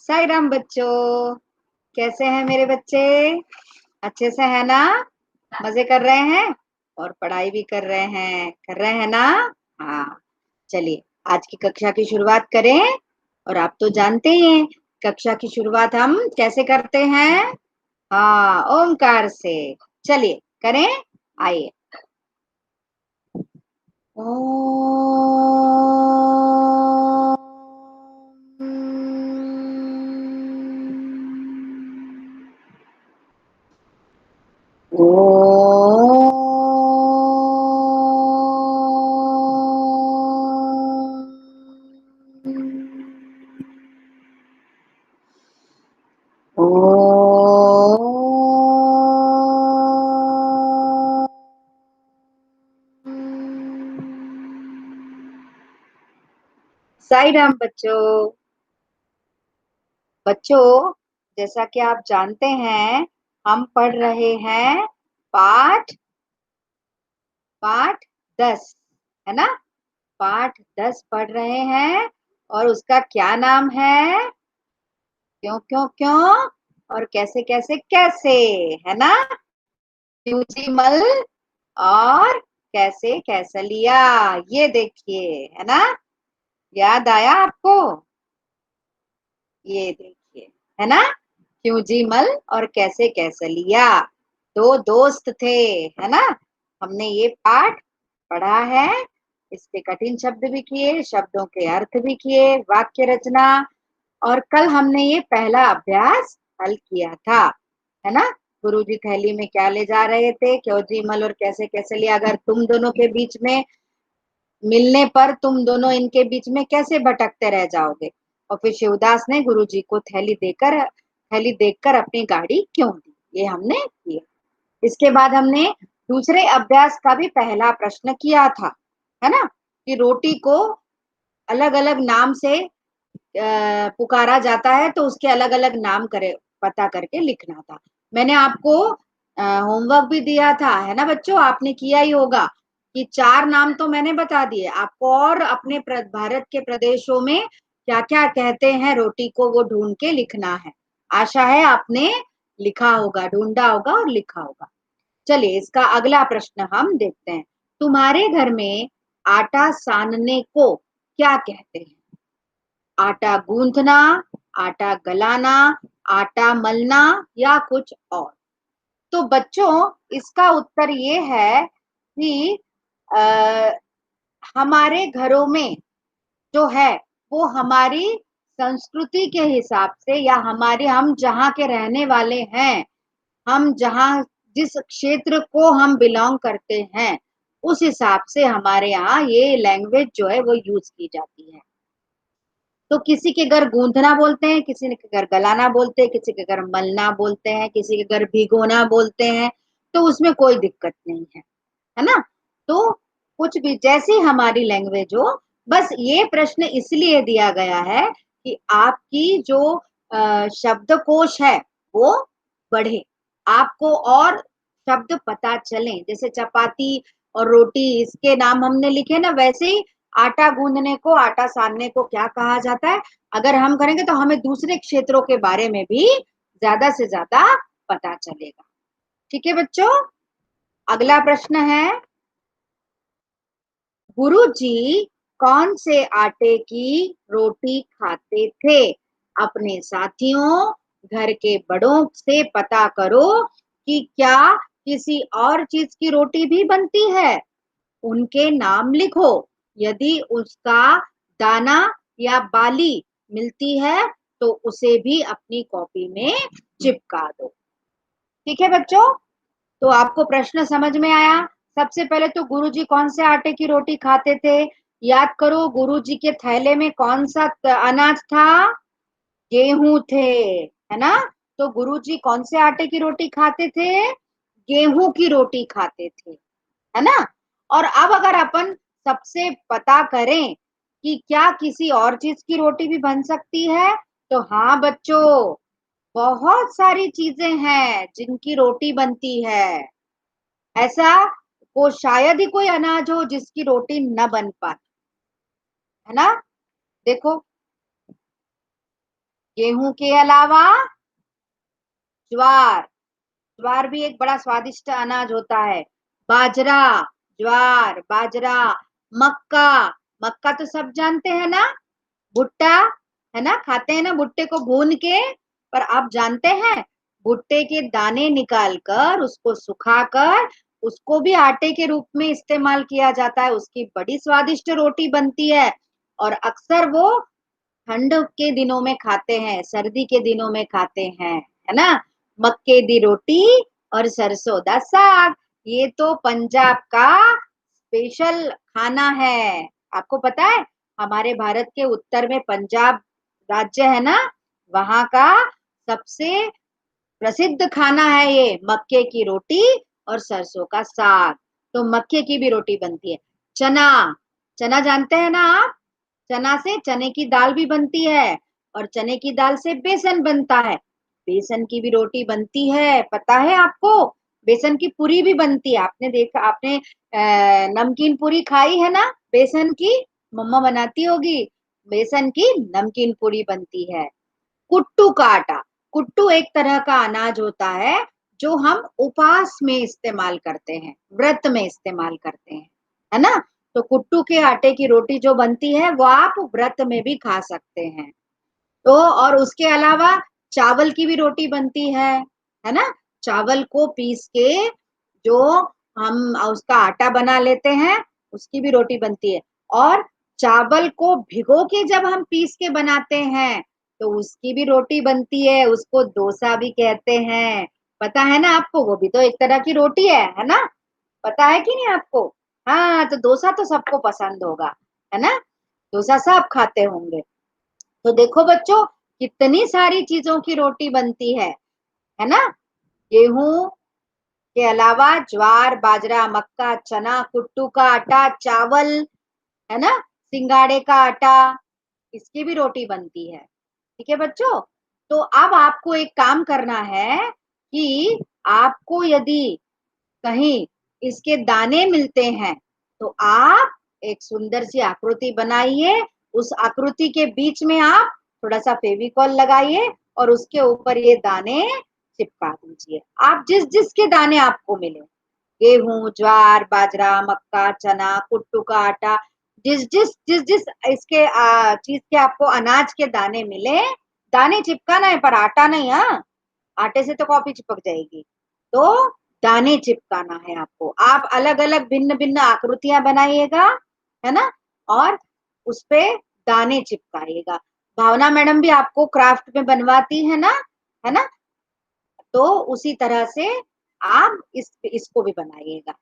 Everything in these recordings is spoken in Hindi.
साई राम बच्चों, कैसे हैं मेरे बच्चे? अच्छे से है ना? मजे कर रहे हैं और पढ़ाई भी कर रहे हैं ना? हाँ, चलिए आज की कक्षा की शुरुआत करें। और आप तो जानते ही हैं कक्षा की शुरुआत हम कैसे करते हैं। हाँ, ओमकार से। चलिए करें, आइए। साई राम बच्चों। बच्चों, जैसा कि आप जानते हैं हम पढ़ रहे हैं पाठ पाठ 10, है ना? पाठ 10 पढ़ रहे हैं और उसका क्या नाम है? क्यों क्यों क्यों और कैसे कैसे कैसे, है ना? मल और कैसे कैसे लिया, ये देखिए, है ना? याद आया आपको? ये देखिए, है ना? क्यों जी मल और कैसे कैसे लिया, दो दोस्त थे, है ना? हमने ये पाठ पढ़ा है। इस पे कठिन शब्द भी किए, शब्दों के अर्थ भी किए, वाक्य रचना। और कल हमने ये पहला अभ्यास हल किया था, है ना? गुरुजी थैली में क्या ले जा रहे थे, क्यों जी मल और कैसे कैसे लिया। अगर तुम दोनों के बीच में मिलने पर तुम दोनों इनके बीच में कैसे भटकते रह जाओगे। और फिर शिवदास ने गुरुजी को थैली देखकर अपनी गाड़ी क्यों दी, ये हमने किया। इसके बाद हमने दूसरे अभ्यास का भी पहला प्रश्न किया था, है ना? कि रोटी को अलग अलग नाम से पुकारा जाता है तो उसके अलग अलग नाम करे पता करके लिखना था। मैंने आपको होमवर्क भी दिया था, है ना बच्चों? आपने किया ही होगा कि 4 नाम तो मैंने बता दिए आपको, और अपने भारत के प्रदेशों में क्या क्या कहते हैं रोटी को वो ढूंढ के लिखना है। आशा है आपने लिखा होगा, ढूंढा होगा और लिखा होगा। चलिए इसका अगला प्रश्न हम देखते हैं। तुम्हारे घर में आटा सानने को क्या कहते हैं? आटा गूंथना, आटा गलाना, आटा मलना या कुछ और? तो बच्चों, इसका उत्तर ये है कि आ, हमारे घरों में जो है वो हमारी संस्कृति के हिसाब से, या हमारे हम जहाँ के रहने वाले हैं, हम जहाँ जिस क्षेत्र को हम बिलोंग करते हैं उस हिसाब से हमारे यहाँ ये लैंग्वेज जो है वो यूज की जाती है। तो किसी के घर गूंथना बोलते हैं, किसी के घर गलाना बोलते हैं, किसी के घर मलना बोलते हैं, किसी के घर भिगोना बोलते हैं। तो उसमें कोई दिक्कत नहीं है ना? तो कुछ भी जैसी हमारी लैंग्वेज हो, बस ये प्रश्न इसलिए दिया गया है कि आपकी जो शब्दकोश है वो बढ़े, आपको और शब्द पता चले। जैसे चपाती और रोटी, इसके नाम हमने लिखे ना, वैसे ही आटा गूंदने को, आटा सानने को क्या कहा जाता है, अगर हम करेंगे तो हमें दूसरे क्षेत्रों के बारे में भी ज्यादा से ज्यादा पता चलेगा। ठीक है बच्चों, अगला प्रश्न है, गुरुजी कौन से आटे की रोटी खाते थे? अपने साथियों, घर के बड़ों से पता करो कि क्या किसी और चीज की रोटी भी बनती है। उनके नाम लिखो, यदि उसका दाना या बाली मिलती है तो उसे भी अपनी कॉपी में चिपका दो। ठीक है बच्चों, तो आपको प्रश्न समझ में आया? सबसे पहले तो गुरुजी कौन से आटे की रोटी खाते थे? याद करो, गुरुजी के थैले में कौन सा अनाज था? गेहूं थे, है ना? तो गुरुजी कौन से आटे की रोटी खाते थे? गेहूं की रोटी खाते थे, है ना? और अब अगर अपन सबसे पता करें कि क्या किसी और चीज की रोटी भी बन सकती है, तो हाँ बच्चों, बहुत सारी चीजें हैं जिनकी रोटी बनती है। ऐसा वो शायद ही कोई अनाज हो जिसकी रोटी न बन पाए, है ना? देखो, गेहूं के अलावा ज्वार, ज्वार भी एक बड़ा स्वादिष्ट अनाज होता है। बाजरा, ज्वार, बाजरा, मक्का, मक्का तो सब जानते हैं ना, भुट्टा, है ना, खाते हैं ना भुट्टे को भून के। पर आप जानते हैं भुट्टे के दाने निकाल कर उसको सुखाकर उसको भी आटे के रूप में इस्तेमाल किया जाता है, उसकी बड़ी स्वादिष्ट रोटी बनती है। और अक्सर वो ठंड के दिनों में खाते हैं, सर्दी के दिनों में खाते हैं, है ना। मक्के दी रोटी और सरसों दा साग, ये तो पंजाब का स्पेशल खाना है। आपको पता है हमारे भारत के उत्तर में पंजाब राज्य है ना, वहां का सबसे प्रसिद्ध खाना है ये मक्के की रोटी और सरसों का साग। तो मक्के की भी रोटी बनती है। चना, चना जानते हैं ना आप, चना से चने की दाल भी बनती है और चने की दाल से बेसन बनता है। बेसन की भी रोटी बनती है, पता है आपको। बेसन की पूरी भी बनती है, आपने देखा, आपने नमकीन पूरी खाई है ना, बेसन की, मम्मा बनाती होगी। बेसन की नमकीन पूरी बनती है। कुट्टू का आटा, कुट्टू एक तरह का अनाज होता है जो हम उपवास में इस्तेमाल करते हैं, व्रत में इस्तेमाल करते हैं, है ना। तो कुट्टू के आटे की रोटी जो बनती है वो आप व्रत में भी खा सकते हैं। तो और उसके अलावा चावल की भी रोटी बनती है ना। चावल को पीस के जो हम उसका आटा बना लेते हैं उसकी भी रोटी बनती है। और चावल को भिगो के जब हम पीस के बनाते हैं तो उसकी भी रोटी बनती है, उसको डोसा भी कहते हैं। पता है ना आपको, वो भी तो एक तरह की रोटी है ना। पता है कि नहीं आपको। हाँ, तो डोसा तो सबको पसंद होगा, है ना, डोसा सब खाते होंगे। तो देखो बच्चों, कितनी सारी चीजों की रोटी बनती है ना। गेहूं के अलावा ज्वार, बाजरा, मक्का, चना, कुट्टू का आटा, चावल, है ना, सिंगाड़े का आटा, इसकी भी रोटी बनती है। ठीक है बच्चों। तो अब आपको एक काम करना है कि आपको यदि कहीं इसके दाने मिलते हैं तो आप एक सुंदर सी आकृति बनाइए, उस आकृति के बीच में आप थोड़ा सा फेविकॉल लगाइए और उसके ऊपर ये दाने चिपका दीजिए। आप जिस जिस के दाने आपको मिले, गेहूं, ज्वार, बाजरा, मक्का, चना, कुट्टू का आटा, जिस जिस इसके चीज के आपको अनाज के दाने मिले, दाने चिपकाना है पर आटा नहीं। हाँ, आटे से तो कॉफी चिपक जाएगी। तो दाने चिपकाना है आपको। आप अलग अलग भिन्न भिन्न आकृतियां बनाइएगा, है ना, और उस पे दाने चिपकाइएगा। भावना मैडम भी आपको क्राफ्ट में बनवाती है ना। तो उसी तरह से आप इसको भी बनाइएगा।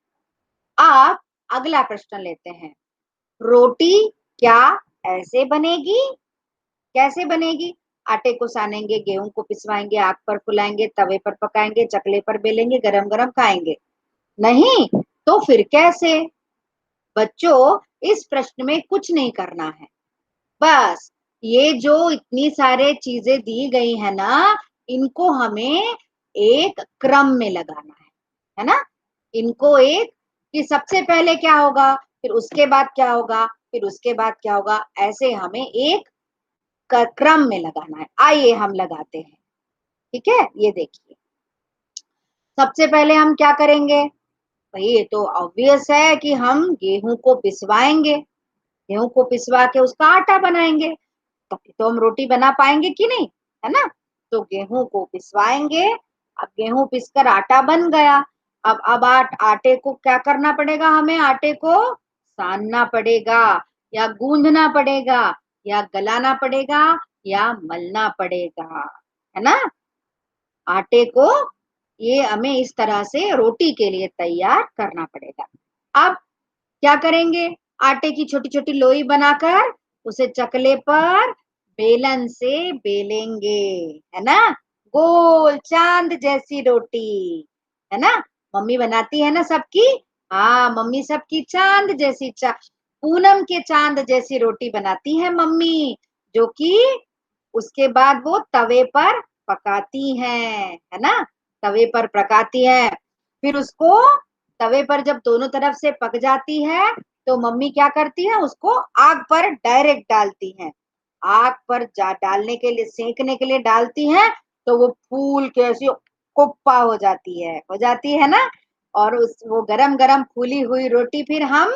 आप अगला प्रश्न लेते हैं। रोटी क्या ऐसे बनेगी, कैसे बनेगी। आटे को सानेंगे, गेहूं को पिसवाएंगे, आग पर फुलाएंगे, तवे पर पकाएंगे, चकले पर बेलेंगे, गरम गरम खाएंगे। नहीं तो फिर कैसे। बच्चों, इस प्रश्न में कुछ नहीं करना है, बस ये जो इतनी सारे चीजें दी गई है ना, इनको हमें एक क्रम में लगाना है ना। इनको एक, कि सबसे पहले क्या होगा, फिर उसके बाद क्या होगा, फिर उसके बाद क्या होगा, ऐसे हमें एक क्रम में लगाना है। आइए हम लगाते हैं। ठीक है, ये देखिए, सबसे पहले हम क्या करेंगे। भाई ये तो ऑब्वियस है कि हम गेहूं को पिसवाएंगे, गेहूं को पिसवा के उसका आटा बनाएंगे, तभी तो हम रोटी बना पाएंगे कि नहीं, है ना। तो गेहूं को पिसवाएंगे। अब गेहूं पिसकर आटा बन गया। अब आटे को क्या करना पड़ेगा, हमें आटे को सानना पड़ेगा, या गूंदना पड़ेगा, या गलाना पड़ेगा, या मलना पड़ेगा, है ना। आटे को ये हमें इस तरह से रोटी के लिए तैयार करना पड़ेगा। अब क्या करेंगे, आटे की छोटी छोटी लोई बनाकर उसे चकले पर बेलन से बेलेंगे, है ना। गोल चांद जैसी रोटी, है ना। मम्मी बनाती है ना सबकी। हाँ, मम्मी सबकी चांद जैसी पूनम के चांद जैसी रोटी बनाती है मम्मी, जो कि उसके बाद वो तवे पर पकाती है ना। तवे पर पकाती है, फिर उसको तवे पर जब दोनों तरफ से पक जाती है तो मम्मी क्या करती है, उसको आग पर डायरेक्ट डालती है। आग पर डालने के लिए, सेकने के लिए डालती हैं तो वो फूल के ऐसी कुप्पा हो जाती है ना। और उस वो गरम गरम फूली हुई रोटी फिर हम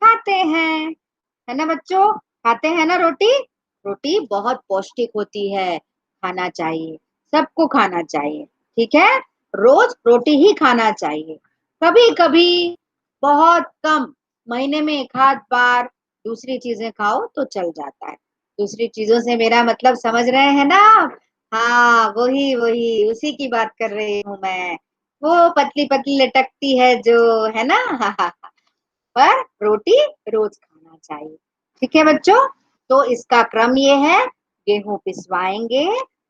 खाते हैं, है ना बच्चों? खाते हैं ना रोटी। रोटी बहुत पौष्टिक होती है, खाना चाहिए, सबको खाना चाहिए। ठीक है, रोज रोटी ही खाना चाहिए। कभी कभी, बहुत कम, महीने में एक आध बार दूसरी चीजें खाओ तो चल जाता है। दूसरी चीजों से मेरा मतलब समझ रहे हैं ना आप? हाँ, वही वही उसी की बात कर रही हूँ मैं। वो पतली पतली लटकती है जो, है ना। पर रोटी रोज खाना चाहिए। ठीक है बच्चों, तो इसका क्रम ये है, गेहूं पिसवाएंगे,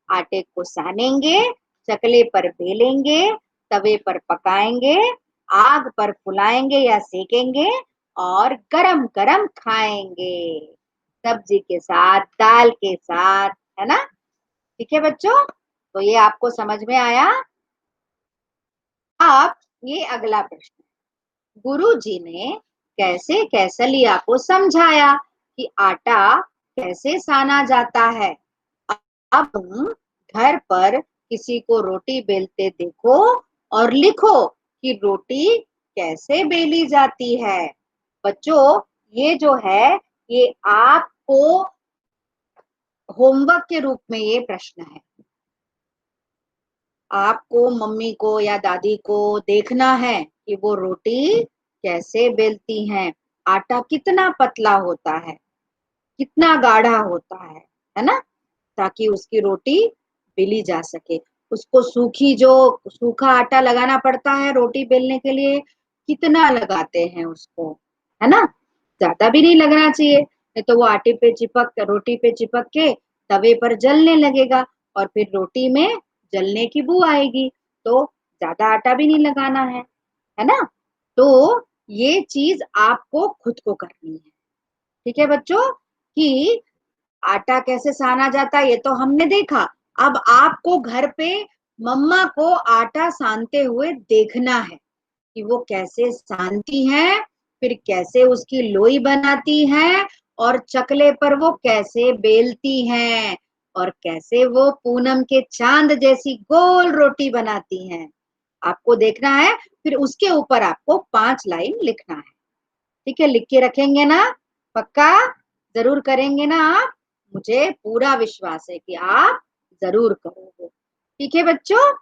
आटे को सानेंगे, चकले पर बेलेंगे, तवे पर पकाएंगे, आग पर फुलाएंगे या सेकेंगे और गरम गरम खाएंगे, सब्जी के साथ, दाल के साथ, है ना। ठीक है बच्चों, तो ये आपको समझ में आया। अब ये अगला प्रश्न, गुरु जी ने कैसे कैसलिया को समझाया कि आटा कैसे साना जाता है। अब तुम घर पर किसी को रोटी बेलते देखो और लिखो कि रोटी कैसे बेली जाती है। बच्चों, ये जो है, ये आपको होमवर्क के रूप में ये प्रश्न है। आपको मम्मी को या दादी को देखना है कि वो रोटी कैसे बेलती हैं, आटा कितना पतला होता है, कितना गाढ़ा होता है ना, ताकि उसकी रोटी बेली जा सके। उसको सूखी जो सूखा आटा लगाना पड़ता है रोटी बेलने के लिए, कितना लगाते हैं उसको, है ना। ज्यादा भी नहीं लगना चाहिए, नहीं तो वो आटे पे चिपक, रोटी पे चिपक के तवे पर जलने लगेगा और फिर रोटी में जलने की बू आएगी। तो ज्यादा आटा भी नहीं लगाना है ना। तो ये चीज आपको खुद को करनी है। ठीक है बच्चों, कि आटा कैसे साना जाता है ये तो हमने देखा। अब आपको घर पे मम्मा को आटा सानते हुए देखना है कि वो कैसे सानती हैं, फिर कैसे उसकी लोई बनाती हैं और चकले पर वो कैसे बेलती हैं और कैसे वो पूनम के चांद जैसी गोल रोटी बनाती हैं। आपको देखना है, फिर उसके ऊपर आपको 5 लाइन लिखना है। ठीक है, लिख के रखेंगे ना? पक्का जरूर करेंगे ना आप? मुझे पूरा विश्वास है कि आप जरूर करोगे। ठीक है बच्चों,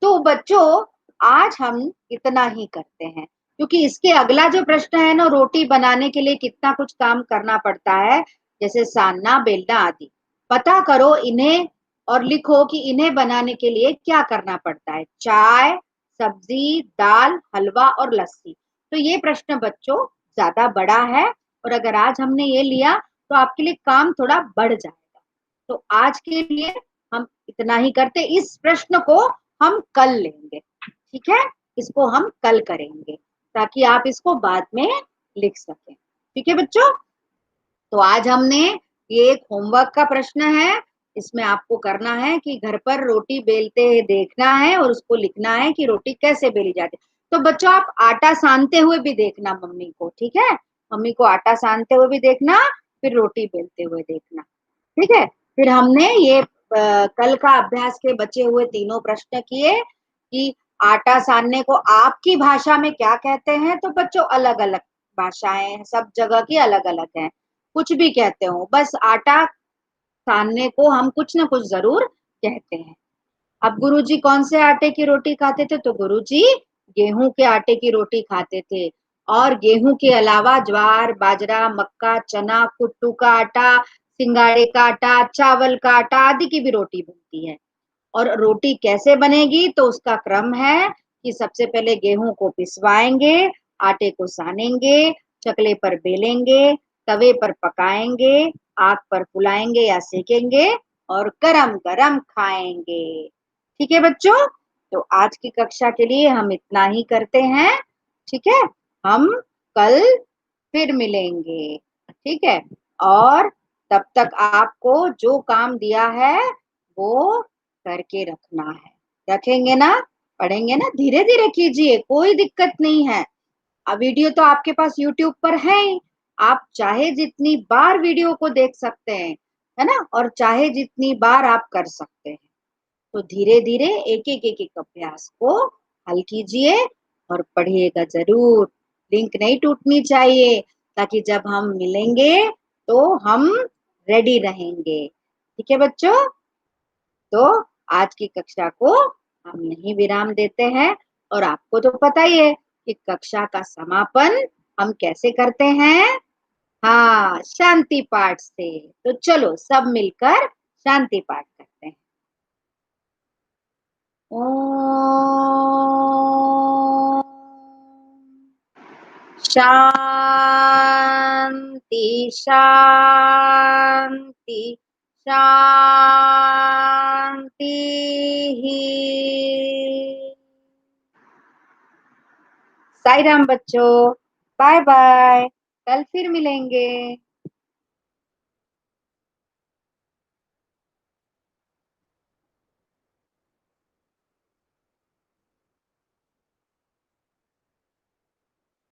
तो बच्चों आज हम इतना ही करते हैं, क्योंकि इसके अगला जो प्रश्न है ना, रोटी बनाने के लिए कितना कुछ काम करना पड़ता है, जैसे सानना, बेलना आदि। पता करो इन्हें और लिखो कि इन्हें बनाने के लिए क्या करना पड़ता है। चाय, सब्जी, दाल, हलवा और लस्सी। तो ये प्रश्न बच्चों ज्यादा बड़ा है, और अगर आज हमने ये लिया तो आपके लिए काम थोड़ा बढ़ जाएगा। तो आज के लिए हम इतना ही करते, इस प्रश्न को हम कल लेंगे। ठीक है, इसको हम कल करेंगे ताकि आप इसको बाद में लिख सकें। ठीक है बच्चों, तो आज हमने, ये एक होमवर्क का प्रश्न है, इसमें आपको करना है कि घर पर रोटी बेलते देखना है और उसको लिखना है कि रोटी कैसे बेली जाती है। तो बच्चों आप आटा सानते हुए भी देखना मम्मी को, ठीक है, मम्मी को आटा सानते हुए भी देखना, फिर रोटी बेलते हुए देखना। ठीक है, फिर हमने ये कल का अभ्यास के बचे हुए तीनों प्रश्न किए कि आटा सानने को आपकी भाषा में क्या कहते हैं। तो बच्चों अलग अलग भाषाएं, सब जगह की अलग अलग हैं, कुछ भी कहते हो, बस आटा सानने को हम कुछ ना कुछ जरूर कहते हैं। अब गुरुजी कौन से आटे की रोटी खाते थे? तो गुरुजी गेहूं के आटे की रोटी खाते थे। और गेहूं के अलावा ज्वार, बाजरा, मक्का, चना, कुट्टू का आटा, सिंगाड़े का आटा, चावल का आटा आदि की भी रोटी बनती है। और रोटी कैसे बनेगी? तो उसका क्रम है कि सबसे पहले गेहूं को पिसवाएंगे, आटे को सानेंगे, चकले पर बेलेंगे, तवे पर पकाएंगे, आग पर फुलाएंगे या सेकेंगे और गरम गरम खाएंगे। ठीक है बच्चों, तो आज की कक्षा के लिए हम इतना ही करते हैं। ठीक है, हम कल फिर मिलेंगे। ठीक है, और तब तक आपको जो काम दिया है वो करके रखना है। रखेंगे ना? पढ़ेंगे ना? धीरे धीरे कीजिए, कोई दिक्कत नहीं है। अब वीडियो तो आपके पास यूट्यूब पर है ही, आप चाहे जितनी बार वीडियो को देख सकते हैं, है ना? और चाहे जितनी बार आप कर सकते हैं। तो धीरे-धीरे एक-एक अभ्यास को हल कीजिए और पढ़िएगा ज़रूर। लिंक नहीं टूटनी चाहिए ताकि जब हम मिलेंगे तो हम रेडी रहेंगे। ठीक है बच्चों? तो आज की कक्षा को हम यहीं विराम देते हैं और आपको तो पता ही है कि कक्षा का समापन हम कैसे करते हैं? हाँ, शांति पाठ से। तो चलो सब मिलकर शांति पाठ करते हैं। ओम शांति शांति शांति साई राम बच्चों, बाय बाय, कल फिर मिलेंगे।